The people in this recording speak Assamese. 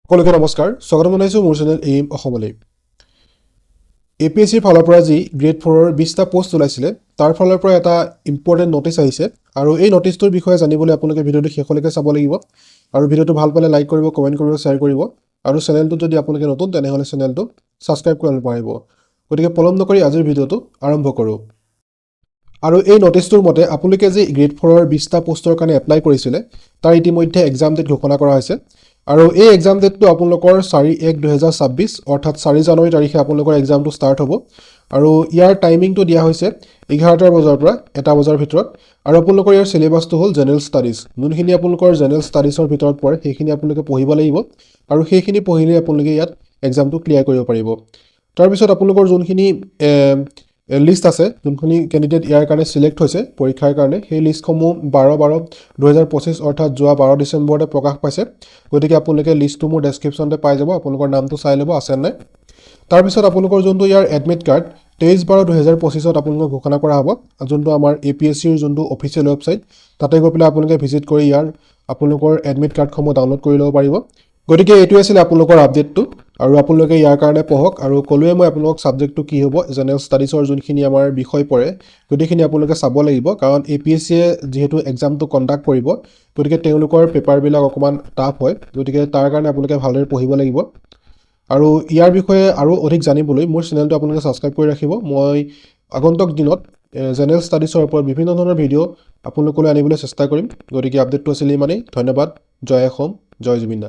সকলোকে নমস্কাৰ স্বাগতম জনাইছোঁ মোৰ চেনেল এইম অসমলৈ APSCৰ ফালৰ পৰা যি গ্ৰেড 4ৰ 20টা পোষ্ট ওলাইছিলে তাৰ ফালৰ পৰা এটা ইম্পৰ্টেণ্ট নোটিছ আহিছে আৰু এই নোটিছটোৰ বিষয়ে জানিবলৈ আপোনালোকে ভিডিঅ'টো শেষলৈকে চাব লাগিব আৰু ভিডিঅ'টো ভাল পালে লাইক কৰিব কমেণ্ট কৰিব শ্বেয়াৰ কৰিব আৰু চেনেলটো যদি আপোনালোকে নতুন তেনেহ'লে চেনেলটো ছাবস্ক্ৰাইব কৰিব পাৰিব গতিকে পলম নকৰি আজিৰ ভিডিঅ'টো আৰম্ভ কৰোঁ আৰু এই নোটিছটোৰ মতে আপোনালোকে যি গ্ৰেড 4ৰ 20টা পোষ্টৰ কাৰণে এপ্লাই কৰিছিলে তাৰ ইতিমধ্যে এক্সাম ডেট ঘোষণা কৰা হৈছে আৰু এই এক্সাম ডেটটো আপোনালোকৰ 4/1/2026 অৰ্থাৎ 4 জানুৱাৰী তাৰিখে আপোনালোকৰ এক্সামটো ষ্টাৰ্ট হ'ব আৰু ইয়াৰ টাইমিংটো দিয়া হৈছে 11টা বজাৰ পৰা 1টা বজাৰ ভিতৰত আৰু আপোনালোকৰ ইয়াৰ সিলেবাসটো হ'ল জেনেৰেল ষ্টাডিজ যোনখিনি আপোনালোকৰ জেনেৰেল ষ্টাডিজৰ ভিতৰত পৰে সেইখিনি আপোনালোকে পঢ়িব লাগিব আৰু সেইখিনি পঢ়িলে আপোনালোকে ইয়াত এক্সামটো ক্লিয়াৰ কৰিব পাৰিব তাৰপিছত আপোনালোকৰ যোনখিনি লিষ্ট আছে যোনখিনি ক্যান্ডিডেট ইয়াৰ কাৰণে সিলেক্ট হৈছে পৰীক্ষাৰ কাৰণে সেই লিষ্টসমূহ 12/12/2025 অৰ্থাৎ যোৱা 12 ডিসেম্বৰতে প্ৰকাশ পাইছে গতিকে আপোনালোকে লিষ্টটো মোৰ ডেসক্ৰিপচনতে পাই যাব আপোনালোকৰ নামটো চাই ল'ব আছে নাই তাৰপিছত আপোনালোকৰ যোনটো ইয়াৰ এডমিট কাৰ্ড 23/12/2025 আপোনালোকক ঘোষণা কৰা হ'ব যোনটো আমাৰ APSCৰ যোনটো অফিচিয়েল ৱেবসাইট তাতে গৈ পেলাই আপোনালোকে ভিজিট কৰি ইয়াৰ আপোনালোকৰ এডমিট কাৰ্ডসমূহ ডাউনলোড কৰি ল'ব পাৰিব গতিকে এইটো আছিল আপোনালোকৰ আপডেটটো আৰু আপোনালোকে ইয়াৰ কাৰণে পঢ়ক আৰু কলোৱে মই আপোনালোকক সাবজেক্টটো কি হ'ব জেনেৰেল ষ্টাডিজৰ যোনখিনি আমাৰ বিষয় পৰে গতিখিনি আপোনালোকে চাব লাগিব কাৰণ APSCয়ে যেহেতু এক্সামটো কণ্ডাক্ট কৰিব গতিকে তেওঁলোকৰ পেপাৰবিলাক অকমান টাফ হয় গতিকে তাৰ কাৰণে আপোনালোকে ভালদৰে পঢ়িব লাগিব আৰু ইয়াৰ বিষয়ে আৰু অধিক জানিবলৈ মোৰ চেনেলটো আপোনালোকে সাবস্ক্ৰাইব কৰি ৰাখিব মই আগন্তুক দিনত জেনেৰেল ষ্টাডিজৰ ওপৰত বিভিন্ন ধৰণৰ ভিডিঅ' আপোনালোকলৈ আনিবলৈ চেষ্টা কৰিম গতিকে আপডেটটো আছিল ইমানেই ধন্যবাদ জয় অসম জয় জুবিন দা